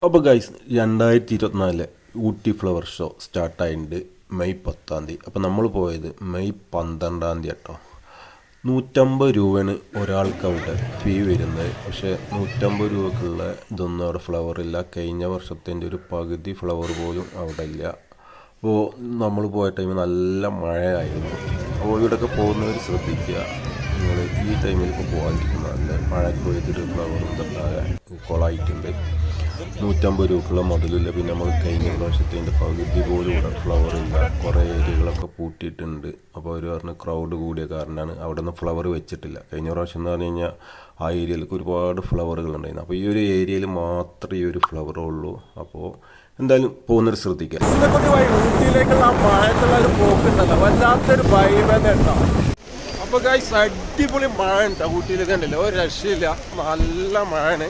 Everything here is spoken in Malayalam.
അപ്പോൾ ഗൈസ് 2024 ഊട്ടി ഫ്ലവർ ഷോ സ്റ്റാർട്ടായിട്ടുണ്ട് മെയ് 10 അപ്പോൾ നമ്മൾ പോയത് മെയ് 12 കേട്ടോ. 150 രൂപയാണ് ഒരാൾക്ക് അവിടെ ഫീ വരുന്നത്. പക്ഷേ 150 രൂപക്കുള്ള ഇതൊന്നും അവിടെ ഫ്ലവർ ഇല്ല. കഴിഞ്ഞ വർഷത്തിൻ്റെ ഒരു പകുതി ഫ്ലവർ പോലും അവിടെ ഇല്ല. അപ്പോൾ നമ്മൾ പോയ ടൈം നല്ല മഴയായിരുന്നു. അപ്പോൾ ഇവിടെയൊക്കെ പോകുന്നവർ ശ്രദ്ധിക്കുക, നിങ്ങൾ ഈ ടൈമിൽ ഇപ്പോൾ പോകാതിരിക്കുന്ന നല്ല മഴയ്ക്ക് പോയിട്ട് ഫ്ലവറും ഇതൊക്കെ കൊളായിട്ടുണ്ട്. 150 രൂപക്കുള്ള മുതലില്ല. പിന്നെ നമ്മൾ കഴിഞ്ഞ പ്രാവശ്യത്തിൻ്റെ പകുതി പോലും ഇവിടെ ഫ്ലവർ ഇല്ല. കുറേ ഏരിയകളൊക്കെ പൂട്ടിയിട്ടുണ്ട്. അപ്പോൾ അവർ പറഞ്ഞ് ക്രൗഡ് കൂടിയ കാരണമാണ് അവിടെ നിന്ന് ഫ്ലവർ വെച്ചിട്ടില്ല. കഴിഞ്ഞ പ്രാവശ്യം എന്ന് പറഞ്ഞു കഴിഞ്ഞാൽ ആ ഏരിയയിലേക്ക് ഒരുപാട് ഫ്ലവറുകൾ ഉണ്ടായിരുന്നു. അപ്പോൾ ഈ ഒരു ഏരിയയിൽ മാത്രമേ ഈ ഒരു ഫ്ലവറേ ഉള്ളൂ. അപ്പോൾ എന്തായാലും പോകുന്നവർ ശ്രദ്ധിക്കുക. ഊട്ടിയിലേക്കുള്ള മഴക്കുള്ള ഒരു പോക്കുണ്ടല്ലോ, വല്ലാത്തൊരു ഭയമേ ഉണ്ടാവും. അപ്പോൾ ഗൈസ് അടിപൊളി മഴ ഉണ്ട് ഊട്ടിയിലേക്ക്. ഉണ്ടല്ലോ ഒരു രക്ഷയില്ല, നല്ല മഴയാണ്.